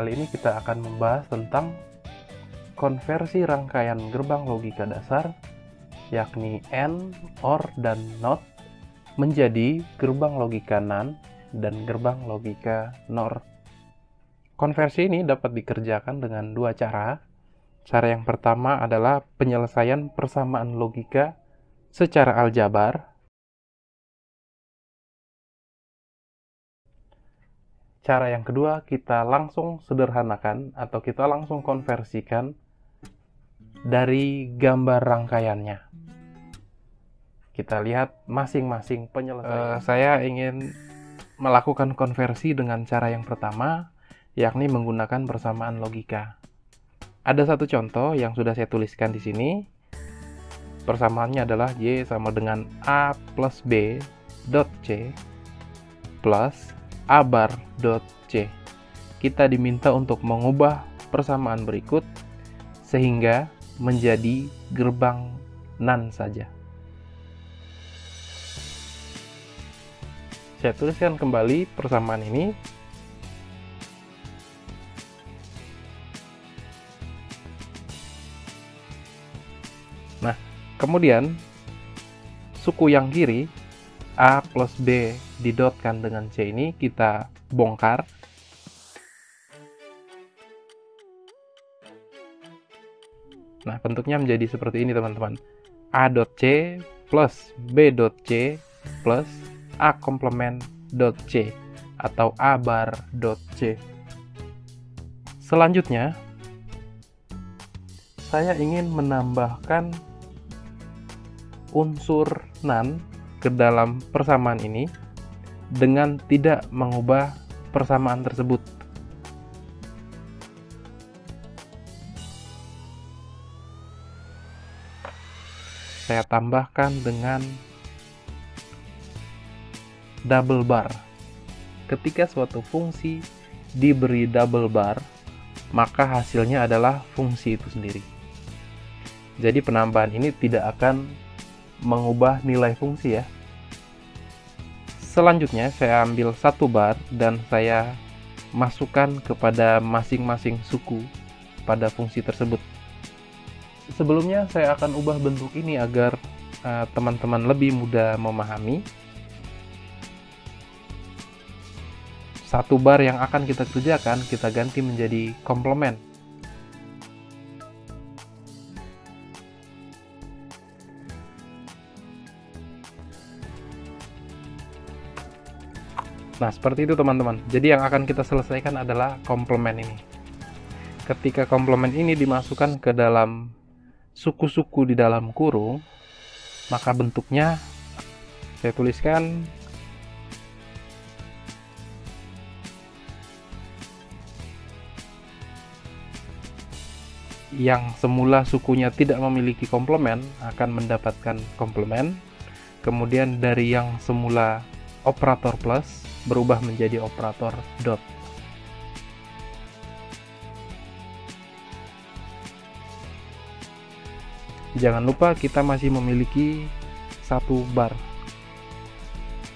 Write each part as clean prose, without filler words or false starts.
kali ini kita akan membahas tentang konversi rangkaian gerbang logika dasar, yakni AND, OR, dan NOT, menjadi gerbang logika NAND dan gerbang logika NOR. Konversi ini dapat dikerjakan dengan dua cara. Cara yang pertama adalah penyelesaian persamaan logika secara aljabar. Cara yang kedua, kita langsung sederhanakan atau kita langsung konversikan dari gambar rangkaiannya. Kita lihat masing-masing penyelesaian. Saya ingin melakukan konversi dengan cara yang pertama, yakni menggunakan persamaan logika. Ada satu contoh yang sudah saya tuliskan di sini. Persamaannya adalah Y sama dengan A plus B dot C plus A bar dot C. Kita diminta untuk mengubah persamaan berikut sehingga menjadi gerbang NAND saja. Saya tuliskan kembali persamaan ini. Nah, kemudian suku yang kiri A plus B didotkan dengan C ini kita bongkar. Nah, bentuknya menjadi seperti ini teman-teman. A dot C plus B dot C plus A komplement dot C atau A bar dot C. Selanjutnya, saya ingin menambahkan unsur NAND ke dalam persamaan ini dengan tidak mengubah persamaan tersebut. Saya tambahkan dengan double bar. Ketika suatu fungsi diberi double bar, maka hasilnya adalah fungsi itu sendiri. Jadi penambahan ini tidak akan mengubah nilai fungsi ya. Selanjutnya saya ambil satu bar dan saya masukkan kepada masing-masing suku pada fungsi tersebut. Sebelumnya saya akan ubah bentuk ini agar teman-teman lebih mudah memahami. Satu bar yang akan kita kerjakan kita ganti menjadi komplement. Nah, seperti itu teman-teman. Jadi yang akan kita selesaikan adalah komplement ini. Ketika komplement ini dimasukkan ke dalam suku-suku di dalam kurung, maka bentuknya saya tuliskan yang semula sukunya tidak memiliki komplement akan mendapatkan komplement. Kemudian dari yang semula operator plus berubah menjadi operator dot. Jangan lupa kita masih memiliki satu bar.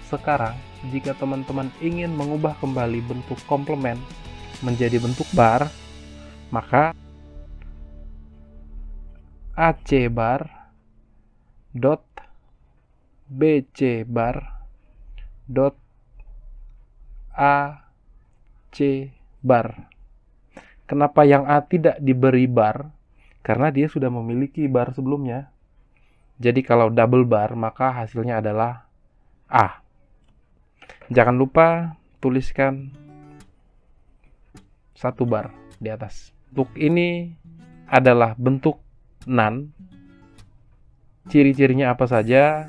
Sekarang, jika teman-teman ingin mengubah kembali bentuk komplement menjadi bentuk bar, maka AC bar dot BC bar dot AC bar. Kenapa yang A tidak diberi bar? Karena dia sudah memiliki bar sebelumnya. Jadi kalau double bar maka hasilnya adalah A. Jangan lupa tuliskan satu bar di atas. Bentuk ini adalah bentuk NAND. Ciri-cirinya apa saja?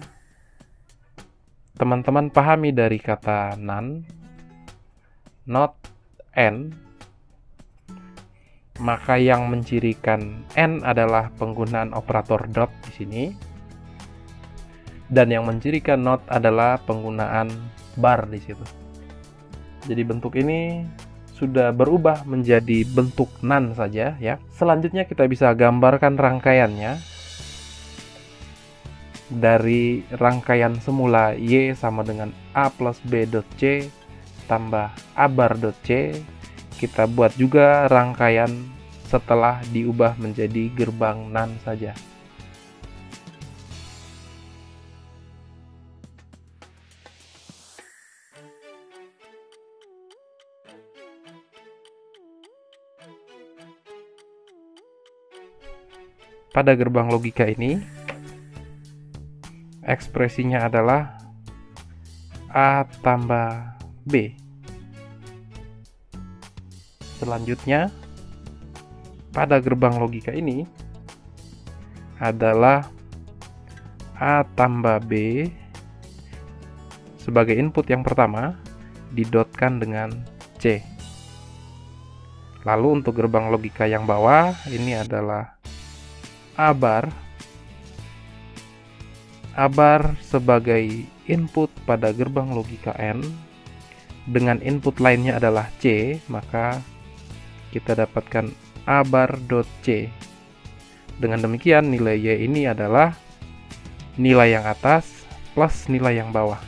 Teman-teman pahami dari kata NAND, not AND, maka yang mencirikan AND adalah penggunaan operator dot di sini, dan yang mencirikan not adalah penggunaan bar di situ. Jadi bentuk ini sudah berubah menjadi bentuk NAND saja ya. Selanjutnya kita bisa gambarkan rangkaiannya. Dari rangkaian semula Y sama dengan A plus B dot C tambah A bar dot C, kita buat juga rangkaian setelah diubah menjadi gerbang NAND saja. Pada gerbang logika ini, ekspresinya adalah A tambah B. Selanjutnya, pada gerbang logika ini adalah A tambah B sebagai input yang pertama didotkan dengan C. Lalu untuk gerbang logika yang bawah ini adalah A bar sebagai input pada gerbang logika N dengan input lainnya adalah C, maka kita dapatkan A bar dot C. Dengan demikian nilai Y ini adalah nilai yang atas plus nilai yang bawah.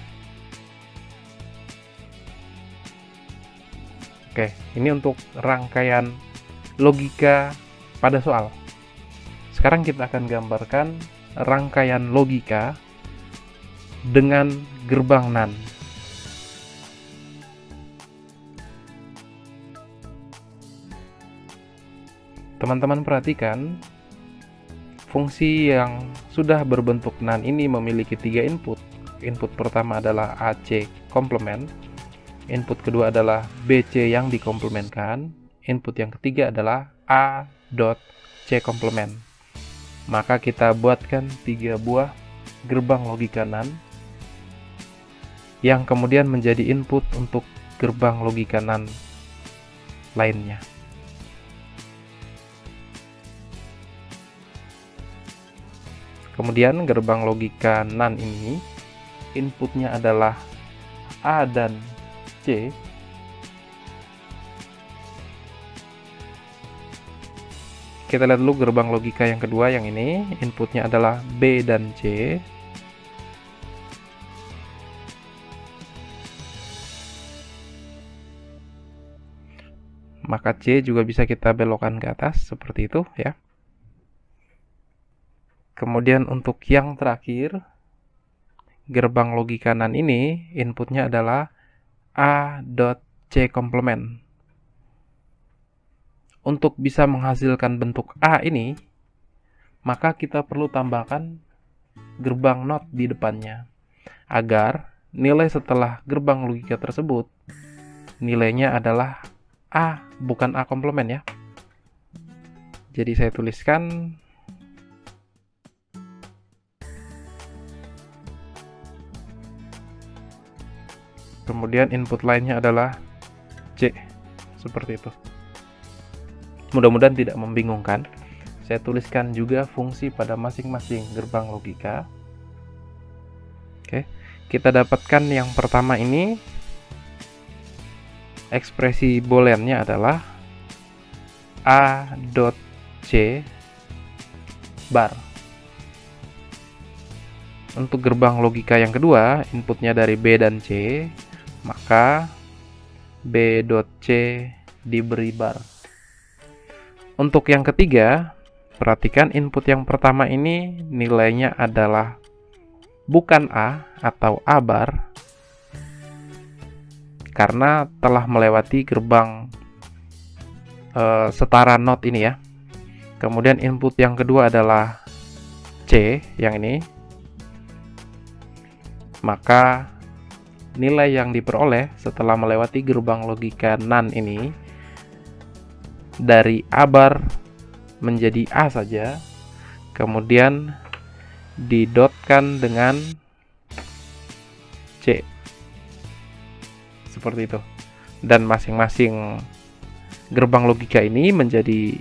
Oke, ini untuk rangkaian logika pada soal. Sekarang kita akan gambarkan rangkaian logika dengan gerbang NAND. Teman-teman perhatikan, fungsi yang sudah berbentuk NAND ini memiliki 3 input. Input pertama adalah AC komplement, input kedua adalah BC yang dikomplementkan, input yang ketiga adalah A.C komplement. Maka kita buatkan 3 buah gerbang logika NAND yang kemudian menjadi input untuk gerbang logika NAND lainnya. Kemudian gerbang logika NAND ini inputnya adalah A dan C. Kita lihat dulu gerbang logika yang kedua, yang ini inputnya adalah B dan C. Maka C juga bisa kita belokkan ke atas seperti itu ya. Kemudian untuk yang terakhir, gerbang logika NAND ini inputnya adalah A.C komplement. Untuk bisa menghasilkan bentuk A ini, maka kita perlu tambahkan gerbang NOT di depannya, agar nilai setelah gerbang logika tersebut, nilainya adalah A, bukan A komplement ya. Jadi saya tuliskan kemudian input lainnya adalah C, seperti itu. Mudah-mudahan tidak membingungkan. Saya tuliskan juga fungsi pada masing-masing gerbang logika. Oke, kita dapatkan yang pertama ini, ekspresi booleannya adalah A.C bar. Untuk gerbang logika yang kedua, inputnya dari B dan C, maka B.C diberi bar. Untuk yang ketiga, perhatikan input yang pertama ini nilainya adalah bukan A atau A bar, karena telah melewati gerbang setara NOT ini ya. Kemudian input yang kedua adalah C, yang ini. Maka nilai yang diperoleh setelah melewati gerbang logika NAND ini dari A bar menjadi A saja, kemudian didotkan dengan C, seperti itu. Dan masing-masing gerbang logika ini menjadi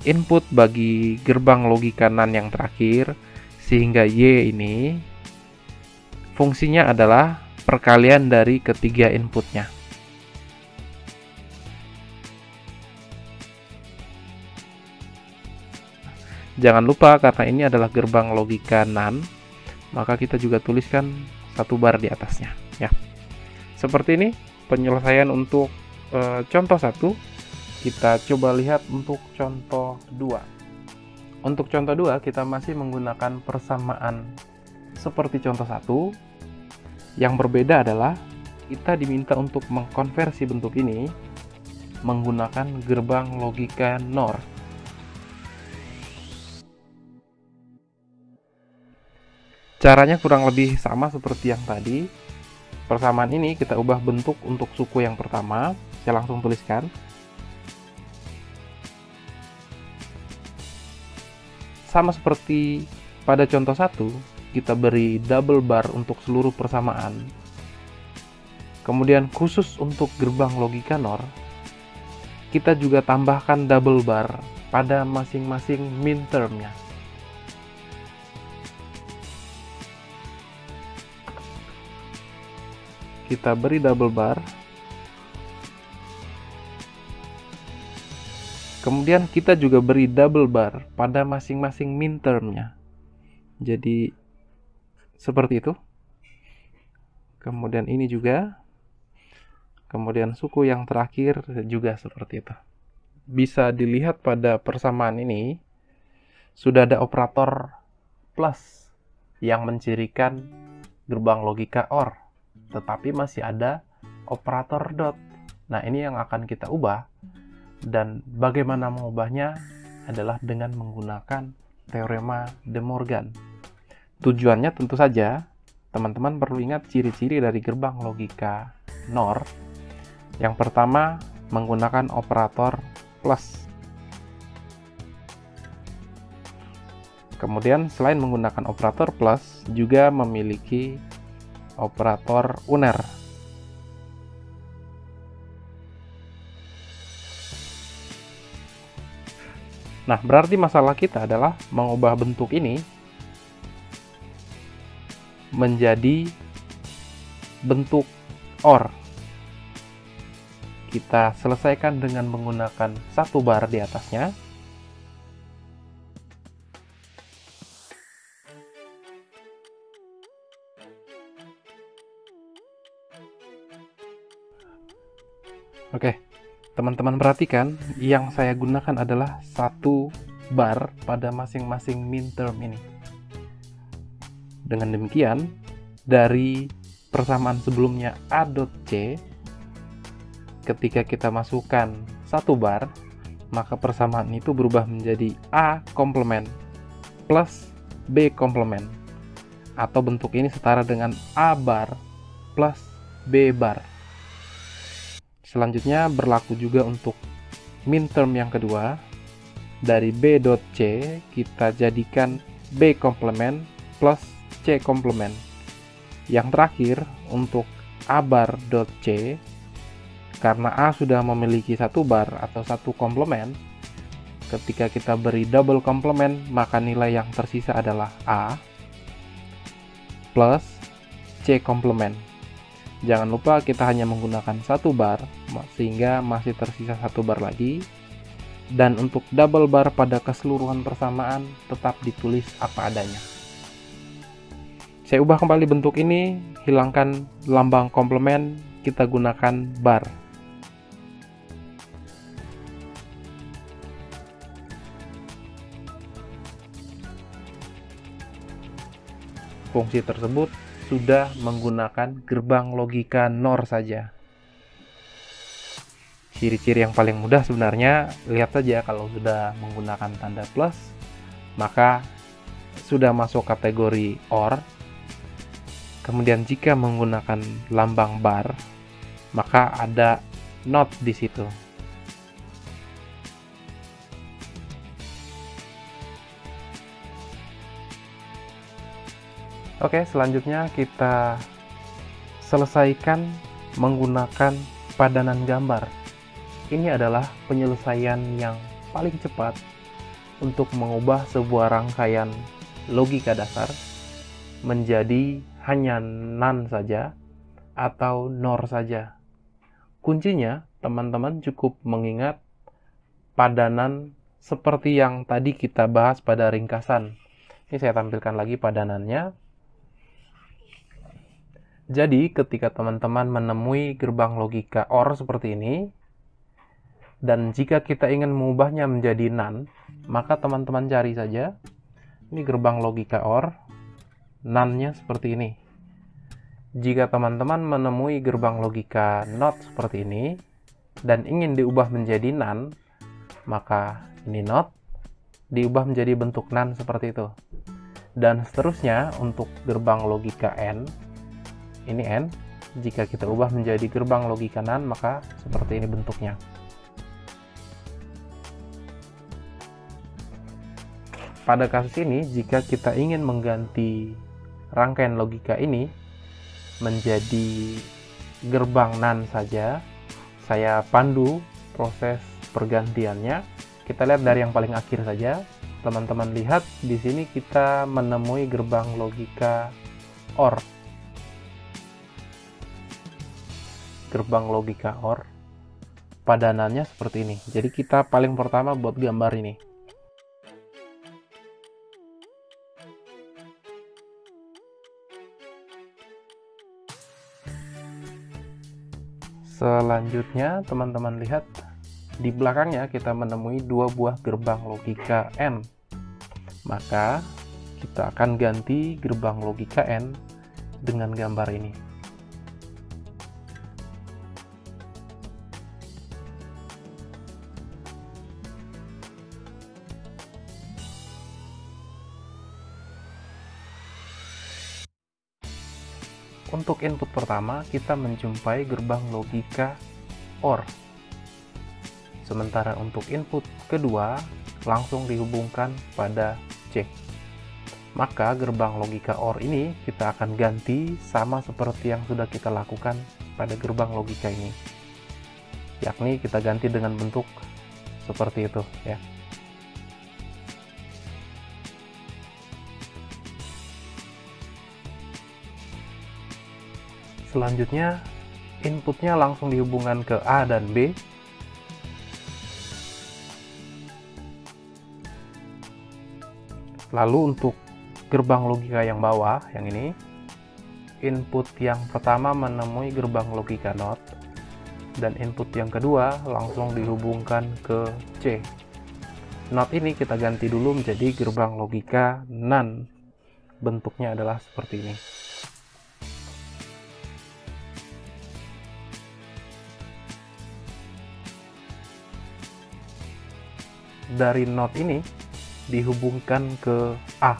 input bagi gerbang logika NAND yang terakhir, sehingga Y ini fungsinya adalah perkalian dari ketiga inputnya. Jangan lupa, karena ini adalah gerbang logika NAND, maka kita juga tuliskan 1 bar di atasnya ya. Seperti ini penyelesaian untuk contoh 1, kita coba lihat untuk contoh 2. Untuk contoh 2, kita masih menggunakan persamaan seperti contoh 1. Yang berbeda adalah kita diminta untuk mengkonversi bentuk ini menggunakan gerbang logika NOR. Caranya kurang lebih sama seperti yang tadi. Persamaan ini kita ubah bentuk untuk suku yang pertama. Saya langsung tuliskan. Sama seperti pada contoh 1, kita beri double bar untuk seluruh persamaan. Kemudian khusus untuk gerbang logika NOR, kita juga tambahkan double bar pada masing-masing min termnya. Kita beri double bar. Kemudian kita juga beri double bar pada masing-masing min termnya. Jadi seperti itu. Kemudian ini juga. Kemudian suku yang terakhir juga seperti itu. Bisa dilihat pada persamaan ini sudah ada operator plus yang mencirikan gerbang logika OR, tetapi masih ada operator dot. Nah, ini yang akan kita ubah. Dan bagaimana mengubahnya adalah dengan menggunakan teorema De Morgan. Tujuannya tentu saja, teman-teman perlu ingat ciri-ciri dari gerbang logika NOR. Yang pertama, menggunakan operator plus. Kemudian, selain menggunakan operator plus, juga memiliki operator uner. Nah, berarti masalah kita adalah mengubah bentuk ini menjadi bentuk OR. Kita selesaikan dengan menggunakan satu bar di atasnya. Oke. Teman-teman perhatikan, yang saya gunakan adalah satu bar pada masing-masing min term ini. Dengan demikian, dari persamaan sebelumnya A.C, ketika kita masukkan satu bar, maka persamaan itu berubah menjadi A komplement plus B komplement. Atau bentuk ini setara dengan A bar plus B bar. Selanjutnya berlaku juga untuk min term yang kedua. Dari B.C kita jadikan B komplement plus C komplement. Yang terakhir untuk A bar.C, karena A sudah memiliki satu bar atau satu komplement, ketika kita beri double komplement maka nilai yang tersisa adalah A plus C komplement. Jangan lupa kita hanya menggunakan satu bar, sehingga masih tersisa satu bar lagi. Dan untuk double bar pada keseluruhan persamaan tetap ditulis apa adanya. Saya ubah kembali bentuk ini, hilangkan lambang komplement, kita gunakan bar. Fungsi tersebut sudah menggunakan gerbang logika NOR saja. Ciri-ciri yang paling mudah sebenarnya, lihat saja kalau sudah menggunakan tanda plus, maka sudah masuk kategori OR. Kemudian jika menggunakan lambang bar, maka ada not di situ. Oke, selanjutnya kita selesaikan menggunakan padanan gambar. Ini adalah penyelesaian yang paling cepat untuk mengubah sebuah rangkaian logika dasar menjadi hanya NaN saja atau NOR saja. Kuncinya, teman-teman cukup mengingat padanan seperti yang tadi kita bahas pada ringkasan. Ini saya tampilkan lagi padanannya. Jadi ketika teman-teman menemui gerbang logika OR seperti ini, dan jika kita ingin mengubahnya menjadi NaN, maka teman-teman cari saja, ini gerbang logika OR, NaN-nya seperti ini. Jika teman-teman menemui gerbang logika NOT seperti ini, dan ingin diubah menjadi NaN, maka ini NOT, diubah menjadi bentuk NaN seperti itu. Dan seterusnya untuk gerbang logika N, ini N, jika kita ubah menjadi gerbang logika NaN, maka seperti ini bentuknya. Pada kasus ini, jika kita ingin mengganti rangkaian logika ini menjadi gerbang NaN saja, saya pandu proses pergantiannya. Kita lihat dari yang paling akhir saja. Teman-teman lihat di sini kita menemui gerbang logika OR. Gerbang logika OR padanannya seperti ini. Jadi kita paling pertama buat gambar ini. Selanjutnya teman-teman lihat di belakangnya kita menemui dua buah gerbang logika N. Maka kita akan ganti gerbang logika N dengan gambar ini. Untuk input pertama, kita menjumpai gerbang logika OR. Sementara untuk input kedua, langsung dihubungkan pada C. Maka gerbang logika OR ini kita akan ganti sama seperti yang sudah kita lakukan pada gerbang logika ini. Yakni kita ganti dengan bentuk seperti itu, ya. Selanjutnya, inputnya langsung dihubungkan ke A dan B. Lalu untuk gerbang logika yang bawah, yang ini, input yang pertama menemui gerbang logika NOT, dan input yang kedua langsung dihubungkan ke C. NOT ini kita ganti dulu menjadi gerbang logika NaN. Bentuknya adalah seperti ini. Dari NOT ini dihubungkan ke A.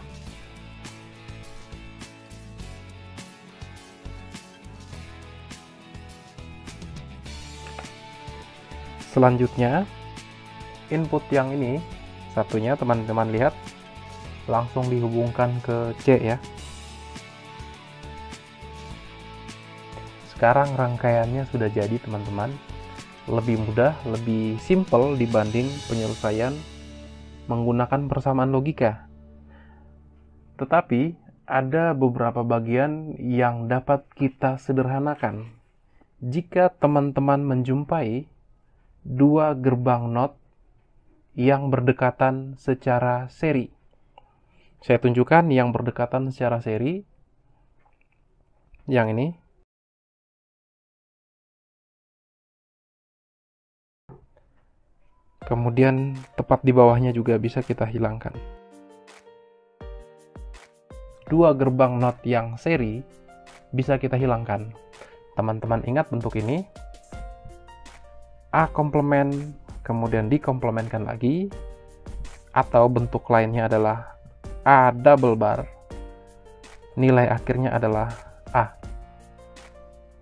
Selanjutnya, input yang ini, satunya teman-teman lihat, langsung dihubungkan ke C, ya. Sekarang rangkaiannya sudah jadi, teman-teman. Lebih mudah, lebih simple dibanding penyelesaian menggunakan persamaan logika. Tetapi, ada beberapa bagian yang dapat kita sederhanakan. Jika teman-teman menjumpai dua gerbang NOT yang berdekatan secara seri. Saya tunjukkan yang berdekatan secara seri. Yang ini. Kemudian tepat di bawahnya juga bisa kita hilangkan. Dua gerbang NOT yang seri bisa kita hilangkan. Teman-teman ingat bentuk ini. A komplement, kemudian dikomplementkan lagi. Atau bentuk lainnya adalah A double bar. Nilai akhirnya adalah A.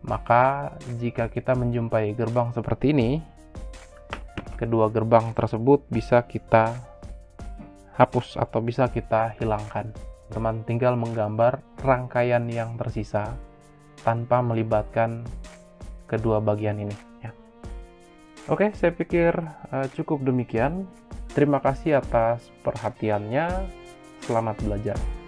Maka jika kita menjumpai gerbang seperti ini, kedua gerbang tersebut bisa kita hapus atau bisa kita hilangkan. Teman tinggal menggambar rangkaian yang tersisa tanpa melibatkan kedua bagian ini, ya. Oke, saya pikir cukup demikian. Terima kasih atas perhatiannya. Selamat belajar.